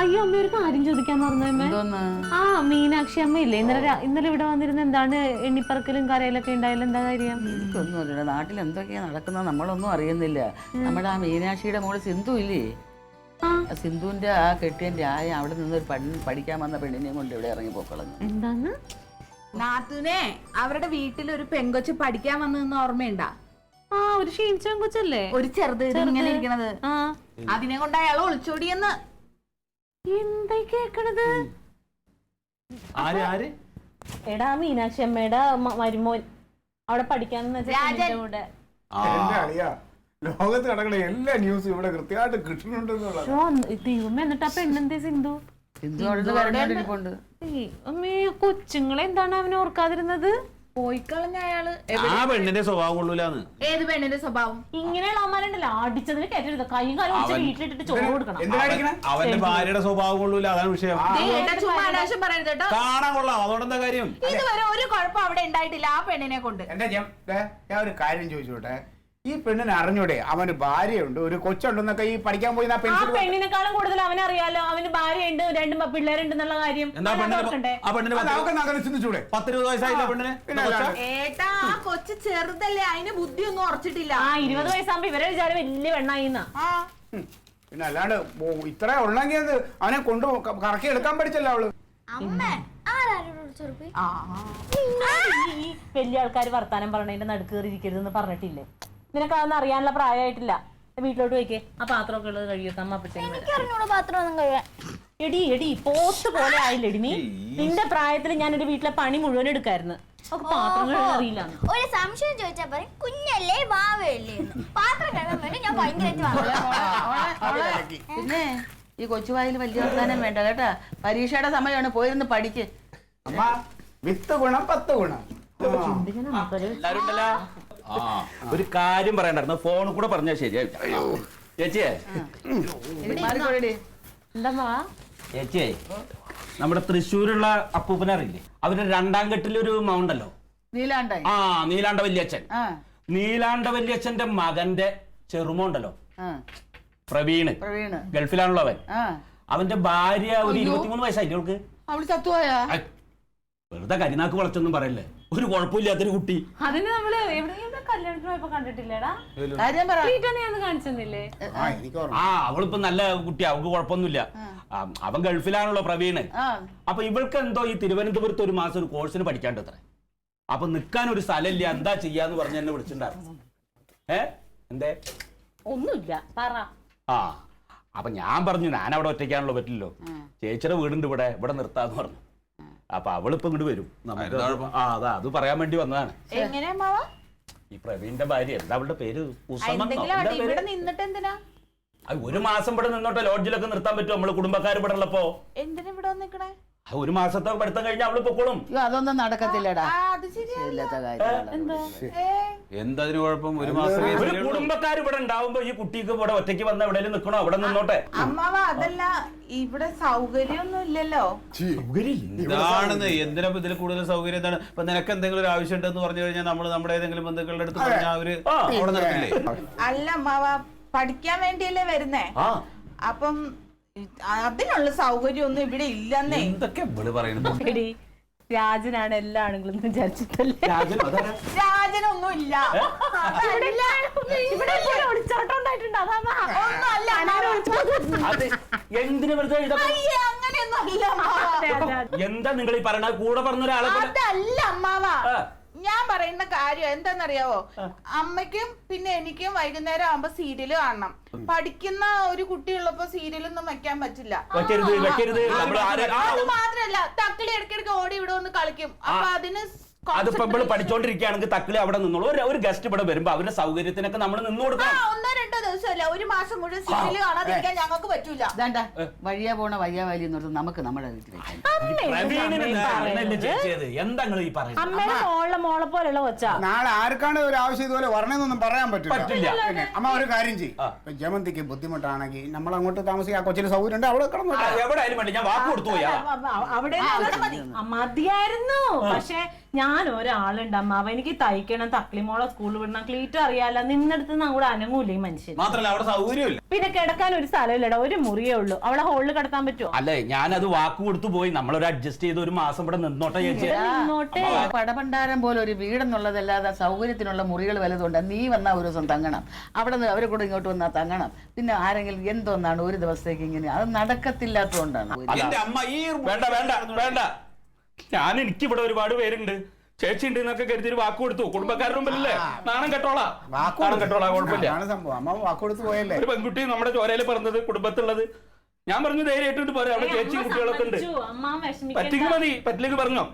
അയ്യോ അമ്മ ഒരു കാര്യം ചോദിക്കാൻ മറന്നു. ആ മീനാക്ഷി അമ്മ ഇല്ലേ ഇന്നലെ ഇവിടെ വന്നിരുന്ന എന്താണ് എണ്ണിപ്പറക്കലും കരയിലൊക്കെ ഉണ്ടായാലും എന്താ കാര്യം? എനിക്കൊന്നുമില്ല. നാട്ടിൽ എന്തൊക്കെയാ നടക്കുന്നത് നമ്മളൊന്നും അറിയുന്നില്ല. നമ്മുടെ ആ മീനാക്ഷിയുടെ മോള് സിന്ധു ഇല്ലേ, സിന്ധുവിന്റെ ആ കെട്ടിയന്റെ അവിടെ നിന്ന് ഒരു പഠിക്കാൻ വന്ന പെണ്ണിനെയും കൊണ്ട് ഇവിടെ ഇറങ്ങി പോക്കളഞ്ഞു. എന്താന്ന്? നാത്തൂനെ അവരുടെ വീട്ടിൽ ഒരു പെങ്കൊച്ച് പഠിക്കാൻ വന്നതെന്ന് ഓർമ്മയുണ്ടാ? ആ ഒരു ക്ഷീണിച്ച പെങ്കൊച്ചല്ലേ, ഒരു ചെറുത് ഇങ്ങനെ ഇരിക്കണത്. അതിനെ കൊണ്ട് അയാൾ ഒളിച്ചോടിയെന്ന്. എന്താ കേക്കണത്? എടാ മീനാക്ഷി അമ്മയുടെ മരുമോൻ അവിടെ പഠിക്കാന്ന് കൂടെ. ലോകത്ത് നടക്കണ എല്ലാ ന്യൂസും ഇവിടെ കൃത്യമായിട്ട് കിട്ടുന്നുണ്ടെന്നുള്ളത്. ദൈവം എന്നിട്ട് ആ പെണ്ണെന്തേ സിന്ധു? അമ്മേ കൊച്ചുങ്ങളെ എന്താണ് അവനെ ഓർക്കാതിരുന്നത്? പോയിക്കളഞ്ഞ അയാള്. ആ പെണ്ണിന്റെ സ്വഭാവം കൊള്ളൂലാന്ന്. ഏത് പെണ്ണിന്റെ സ്വഭാവം? ഇങ്ങനെയുള്ള അവന്മാരുണ്ടല്ലോ അടിച്ചതിന് കയറ്റരുത്, കൈയും കാലും വീട്ടിലിട്ടിട്ട് ചോറ് കൊടുക്കണം. അവന്റെ ഭാര്യയുടെ സ്വഭാവം കൊള്ളൂല, അതാണ് വിഷയം. കാണാൻ കൊള്ളാം, അതുകൊണ്ടെന്താ കാര്യം? ഇതുവരെ ഒരു കുഴപ്പം അവിടെ ഉണ്ടായിട്ടില്ല ആ പെണ്ണിനെ കൊണ്ട്. ഞാൻ ഒരു കാര്യം ചോദിച്ചോട്ടെ, ഈ പെണ്ണിനെ അറിഞ്ഞൂടെ അവന് ഭാര്യയുണ്ട് ഒരു കൊച്ചുണ്ടെന്നൊക്കെ ഈ പഠിക്കാൻ പോയി? ആ പെണ്ണിനെക്കാളും കൂടുതൽ അവനറിയാലോ, അവന് ഭാര്യയുണ്ട് 2 പിള്ളേരുണ്ടെന്നുള്ള കാര്യം. ചിന്തിച്ചൂടെ? 10-20 വയസ്സായില്ല പെണ്ണിന്. ഏട്ടാ ആ കൊച്ചു ചെറുതല്ലേ, അതിന് ബുദ്ധിയൊന്നും ഉറച്ചിട്ടില്ല. ആ 20 വയസ്സാകുമ്പോ ഇവരെ വിചാരം വലിയ പെണ്ണായിന്നാ. പിന്നെ അല്ലാണ്ട് ഇത്ര ഉള്ളെങ്കിൽ അവനെ കൊണ്ട് കറക്കി എടുക്കാൻ പഠിച്ചല്ലോ അവള്. വലിയ ആൾക്കാർ വർത്താനം പറഞ്ഞതിന്റെ നടുക്കേറിയിരിക്കരുതെന്ന് പറഞ്ഞിട്ടില്ലേ? നിനക്ക് അതൊന്നും അറിയാനുള്ള പ്രായമായിട്ടില്ല. വീട്ടിലോട്ട് പോയിക്കേ, ആ പാത്രമൊക്കെ ഉള്ളത് കഴിയൊക്കെ അമ്മ. എടി പോത്ത് പോലെ ആയില്ലെടി നീ. നിന്റെ പ്രായത്തിൽ ഞാനൊരു വീട്ടിലെ പണി മുഴുവൻ എടുക്കായിരുന്നു. പാത്രങ്ങൾ അറിയില്ല. ഒരു സംശയം ചോദിച്ചാ പറയും കുഞ്ഞല്ലേ വാവയല്ലേ, പാത്രം കഴുകാൻ വേണ്ടി ഞാൻ ഭയങ്കരമായിട്ട്. പിന്നെ ഈ കൊച്ചുവായിൽ വലിയ വർത്താനം വേണ്ട കേട്ടാ. പരീക്ഷയുടെ സമയമാണ്, പോയിരുന്ന് പഠിക്ക്. അമ്മ 10 ഗുണം 10 ഗുണം. ഒരു കാര്യം പറയണ്ടായിരുന്നു, ഫോണിൽ കൂടെ പറഞ്ഞാൽ ശരിയായി. ചേച്ചിയെ ചേച്ചിയെ നമ്മുടെ തൃശ്ശൂരുള്ള അപ്പൂപ്പനറിയില്ലേ, അവരുടെ 2ാം കെട്ടിലൊരു മൗണ്ടല്ലോ, നീലാണ്ട വല്യച്ഛൻ. നീലാണ്ട വല്യച്ഛന്റെ മകന്റെ ചെറുമോണ്ടല്ലോ പ്രവീണ്, ഗൾഫിലാണല്ലോ അവൻ. അവന്റെ ഭാര്യ ഒരു 23 വയസ്സായില്ലേ അവൾക്ക്. അവള് ചത്തുപോയാ? വെറുതെ കരിനാക്ക് വളച്ചൊന്നും പറയല്ലേ, ഒരു കുഴപ്പമില്ലാത്തൊരു കുട്ടി. അതിന് നമ്മള് കല്യാണത്തിന് പോയപ്പോ കണ്ടിട്ടില്ലേടാ? കാണിച്ചെന്നില്ലേ? അവളിപ്പോ നല്ല കുട്ടി, അവൾക്ക് കുഴപ്പമൊന്നുമില്ല. അവൻ ഗൾഫിലാണല്ലോ പ്രവീണ്. അപ്പൊ ഇവൾക്ക് എന്തോ ഈ തിരുവനന്തപുരത്ത് ഒരു മാസം ഒരു കോഴ്സിന് പഠിക്കാണ്ട് അത്ര. അപ്പൊ നിക്കാൻ ഒരു സ്ഥലമില്ല, എന്താ ചെയ്യാന്ന് പറഞ്ഞ് എന്നെ വിളിച്ചിട്ടുണ്ടായിരുന്നു. എന്തേ? ഒന്നുമില്ല പറ. അപ്പൊ ഞാൻ പറഞ്ഞു ഞാൻ അവിടെ ഒറ്റയ്ക്കാണല്ലോ, പറ്റില്ലല്ലോ, ചേച്ചിയുടെ വീടുണ്ട് ഇവിടെ നിർത്താന്ന് പറഞ്ഞു. അപ്പൊ അവളിപ്പോ ഇങ്ങോട്ട് വരും. അത് പറയാൻ വേണ്ടി വന്നതാണ്. ഈ പ്രവീണിന്റെ ഭാര്യ, എന്താ അവളുടെ പേര്? ഒരു മാസം ഇവിടെ നിന്നോട്ടെ, ലോഡ്ജിലൊക്കെ നിർത്താൻ പറ്റുമോ? നമ്മള് കുടുംബക്കാർ ഇവിടെ ഉള്ളപ്പോ. എന്തിനാ ഇവിടെ നിക്കണേ? ഒരു മാസത്തെ പഠിത്തം കഴിഞ്ഞാൽ അവള് പൊക്കോളും. അതൊന്നും നടക്കത്തില്ലടാ. എന്തതിന് കുഴപ്പം? ഒരു മാസം ഒരു കുടുംബക്കാർ ഇവിടെ ഉണ്ടാവുമ്പോ ഈ കുട്ടിക്ക് ഇവിടെ ഒറ്റയ്ക്ക് വന്ന എവിടെയും നിക്കണോ? അവിടെ നിന്നോട്ടെ. അമ്മാവ അതല്ല, ഇവിടെ സൗകര്യമൊന്നും ഇല്ലല്ലോ. ഇതാണെന്ന് എന്തിനാ ഇതിൽ കൂടുതൽ സൗകര്യം എന്താണ്? ഇപ്പൊ നിനക്ക് എന്തെങ്കിലും ഒരു ആവശ്യം ഉണ്ടെന്ന് പറഞ്ഞു കഴിഞ്ഞാൽ നമ്മള് നമ്മുടെ ഏതെങ്കിലും ബന്ധുക്കളുടെ അടുത്ത് പറഞ്ഞാൽ അവര് അവിടെ നിർത്തില്ലേ? അല്ല അമ്മാവ, പഠിക്കാൻ വേണ്ടിയല്ലേ വരുന്നേ, അപ്പം അതിനുള്ള സൗകര്യം ഒന്നും ഇവിടെ ഇല്ലെന്നേ. എന്തൊക്കെ പറയുന്നത്? രാജനാണ് എല്ലാ ആണുങ്ങളും വിചാരിച്ചിട്ടല്ലേ? രാജനൊന്നും ഇല്ല. എന്താ നിങ്ങൾ ഈ പറയണ? കൂടെ പറഞ്ഞ ഒരാളെ അതല്ല അമ്മാവ, ഞാൻ പറയുന്ന കാര്യം എന്താന്നറിയാവോ? അമ്മയ്ക്കും പിന്നെ എനിക്കും വൈകുന്നേരം ആവുമ്പോ സീരിയല് കാണണം. പഠിക്കുന്ന ഒരു കുട്ടിയുള്ളപ്പോ സീരിയലൊന്നും വെക്കാൻ പറ്റില്ല. അത് മാത്രല്ല, തക്കിളി ഇടയ്ക്കിടയ്ക്ക് ഓടി ഇവിടെ ഒന്ന് കളിക്കും. അപ്പൊ അതിന് അതിപ്പോ നമ്മള് പഠിച്ചോണ്ടിരിക്കുകയാണെങ്കിൽ തക്കിളി അവിടെ നിന്നോളൂ. ഒരു ഗസ്റ്റ് ഇവിടെ വരുമ്പോ അവരുടെ സൗകര്യത്തിനൊക്കെ നമ്മൾ നിന്ന് കൊടുക്കാം. 1-2 ദിവസമല്ല, ഒരു മാസം മുഴുവൻ സീരിയല് കാണാതിരിക്കാൻ ഞങ്ങൾക്ക് പറ്റൂല. വഴിയാ പോണ വയ്യാ വലിയ നമുക്ക് നമ്മുടെ വീട്ടിലേക്ക്. അമ്മയുടെ മോളെ പോലുള്ള കൊച്ചാ. നാളെ ആർക്കാണ് ഒരു ആവശ്യം ഇതുപോലെ വരണമെന്നൊന്നും പറയാൻ പറ്റില്ല. അമ്മ ഒരു കാര്യം ചെയ്യും, ജമന്തിക്ക് ബുദ്ധിമുട്ടാണെങ്കിൽ നമ്മൾ അങ്ങോട്ട് താമസിക്കാൻ, ആ കൊച്ചിന് സൗകര്യം ഉണ്ട്, അവിടെ എവിടെയായാലും വേണ്ടി ഞാൻ വാക്ക് കൊടുത്തു പോയാ അവിടെ മതിയായിരുന്നു. പക്ഷെ ഞാൻ ഒരാളുണ്ട് അമ്മാവ, എനിക്ക് തയ്ക്കണം, തക്ലിമോളെ സ്കൂളിൽ വിടണം, ക്ലീറ്റർ അറിയാല്ല, നിന്നെടുത്ത് അങ്ങോട്ട് അനങ്ങൂല ഈ മനുഷ്യൻ. മാത്രല്ല അവിടെ സൗകര്യമില്ല. പിന്നെ കിടക്കാൻ ഒരു സ്ഥലമില്ലടാ, ഒരു മുറിയേ ഉള്ളൂ. അവളെ ഹോളിൽ കിടത്താൻ പറ്റുമോ? അല്ലേ ഞാനത് വാക്ക് കൊടുത്തു പോയി, നമ്മളൊരു അഡ്ജസ്റ്റ് ചെയ്ത് ഒരു മാസം ഇവിടെ നിന്നോട്ടെ ചേച്ചി. നിന്നോട്ടെ. പടപണ്ടാരം പോലെ ഒരു വീടെന്നുള്ളതല്ലാതെ സൗകര്യത്തിനുള്ള മുറികൾ വലുതുണ്ട്. നീ വന്നാൽ ഒരു ദിവസം തങ്ങണം, അവിടെ നിന്ന് അവരെ കൂടെ ഇങ്ങോട്ട് വന്നാൽ തങ്ങണം. പിന്നെ ആരെങ്കിലും എന്തോന്നാണ് ഒരു ദിവസത്തേക്ക് ഇങ്ങനെ, അത് നടക്കത്തില്ലാത്തതുകൊണ്ടാണ്. എന്റെ അമ്മ ഈ വേണ്ട വേണ്ട വേണ്ട, ഞാൻ എനിക്ക് ഇവിടെ ഒരുപാട് പേരുണ്ട്, ചേച്ചി ഉണ്ട് എന്നൊക്കെ കരുതി ഒരു വാക്ക് കൊടുത്തു. കുടുംബക്കാരുടെ മുമ്പിലല്ലേ, നാണം കെട്ടോളാ, നാണം കെട്ടോളാ, കുഴപ്പമില്ല. സംഭവം അമ്മ വാക്കുകൊടുത്ത് പോയല്ലേ. ഒരു പെൺകുട്ടി നമ്മുടെ ചോരയിൽ പറഞ്ഞത്, കുടുംബത്തുള്ളത്. ഞാൻ പറഞ്ഞു ധൈര്യമായിട്ട് പോരാ, അവിടെ ചേച്ചിയും കുട്ടികളൊക്കെ ഉണ്ട്, അമ്മാവൻ വിഷമിക്കണ്ട. പറ്റിക്ക് മതി, പറ്റിലേക്ക് പറഞ്ഞോ.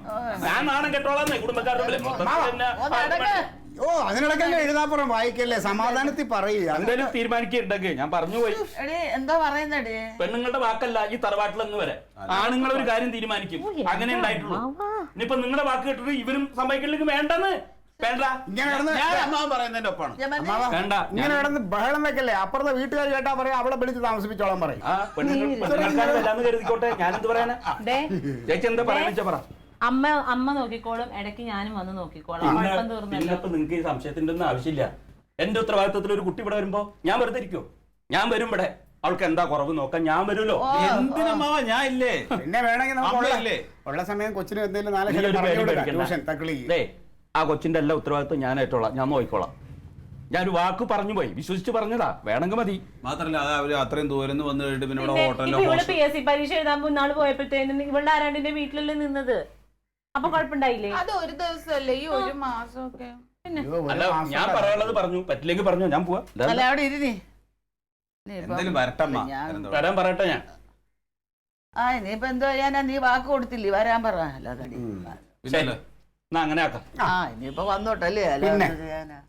ഞാൻ നാണം കെട്ടോളാന്നേ കുടുംബക്കാരുടെ മുമ്പിൽ. ഓ അതിനിടയ്ക്കല്ലേ എഴുതാപ്പുറം വായിക്കല്ലേ, സമാധാനത്തിൽ പറയുക. എന്തായാലും തീരുമാനിക്കുന്നുണ്ടെങ്കിൽ ഞാൻ പറഞ്ഞു പോയി. എടീ എന്താ പറയുന്നടേ? പെണ്ണുങ്ങളുടെ വാക്കല്ല ഈ തറവാട്ടിലങ്ങ് വരെ ആണുങ്ങൾ ഒരു കാര്യം തീരുമാനിക്കും, അങ്ങനെ ഉണ്ടായിട്ടുള്ളൂ. ഇനിയിപ്പോ നിങ്ങളുടെ വാക്ക് കേട്ടിട്ട് ഇവരും സമ്മതിക്കലേക്ക് വേണ്ടെന്ന് വേണ്ട. ഇങ്ങനെ കിടന്ന് ഞാൻ അമ്മാവൻ പറയുന്നതിന്റെ ഒപ്പാണ്. വേണ്ട, ഇങ്ങനെ കിടന്ന് ബഹളം വെക്കല്ലേ. അപ്പുറത്തെ വീട്ടുകാർ കേട്ടാ പറയാം അവളെ വിളിച്ച് താമസിപ്പിച്ചോളാൻ പറയും. പെണ്ണുങ്ങൾക്കാരെല്ലാന്ന് കരുതിക്കോട്ടെ, ഞാനെന്ത് പറയാനാ. ചേച്ചി എന്താ പറയാന്ന് പറ. അമ്മ നോക്കിക്കോളും, ഇടയ്ക്ക് ഞാനും വന്ന് നോക്കിക്കോളാം. കുഴപ്പം തീർന്നല്ലോ. ഇപ്പൊ നിങ്ങൾക്ക് ഈ സംശയത്തിന്റെ ഒന്നും ആവശ്യമില്ല. എന്റെ ഉത്തരവാദിത്വത്തിൽ ഒരു കുട്ടി ഇവിടെ വരുമ്പോ ഞാൻ വെറുതെ ഇരിക്കോ? ഞാൻ വരും ഇവിടെ, അവൾക്ക് എന്താ കുറവ് നോക്കാൻ ഞാൻ വരുമല്ലോ. എന്തിനമ്മാവ ഞാൻ ഇല്ലേ? പിന്നെ വേണമെങ്കിൽ നമുക്ക് അമ്മയില്ലേ? ഉള്ള സമയം കൊച്ചിന് എന്തെങ്കിലും നീ ഒരു പേടി പേടിക്കണ്ട. ട്യൂഷൻ തക്കളി. ദേ, ആ കൊച്ചിന്റെ എല്ലാ ഉത്തരവാദിത്വം ഞാൻ ഏറ്റോളാം, ഞാൻ നോക്കിക്കോളാം. ഞാനൊരു വാക്ക് പറഞ്ഞു പോയി, വിശ്വസിച്ച് പറഞ്ഞതാ, വേണമെങ്കിൽ മതി. മാത്രല്ല അത് അവര് അത്രയും ദൂരം വന്ന് കഴിഞ്ഞിട്ട് പിന്നെ ഇവിടെ ഇപ്പൊ ഹോട്ടലിലോ ഇവള് PSC പരീക്ഷ എഴുതാൻ നാള് പോയപ്പോഴത്തേനും ഇവളുടെ ആരാണ്ടിന്റെ വീട്ടിലല്ലേ നിന്നത്, അപ്പൊ കുഴപ്പമുണ്ടായില്ലേ? അത് ഒരു ദിവസമല്ലേ, ഈ ഒരു മാസമൊക്കെ. അല്ല ഞാൻ പറയാനുള്ളത് പറഞ്ഞു, പറ്റില്ലെങ്കിൽ പറഞ്ഞു, ഞാൻ പോവാ. അല്ല അവിടെ ഇരുന്നേ. എന്തായാലും വരട്ടമ്മ. വരാൻ പറയട്ടെ ഞാൻ. ആ ഇനിയിപ്പോ എന്തോ ചെയ്യാനാ, നീ വാക്ക് കൊടുത്തില്ലേ, വരാൻ പറ. അല്ലാതെ പിന്നെ എന്നാ അങ്ങനെ ആക്കാം. ആ ഇനിയിപ്പോ വന്നോട്ടല്ലേ, പിന്നെ. അല്ലാതെ ചെയ്യാനാ.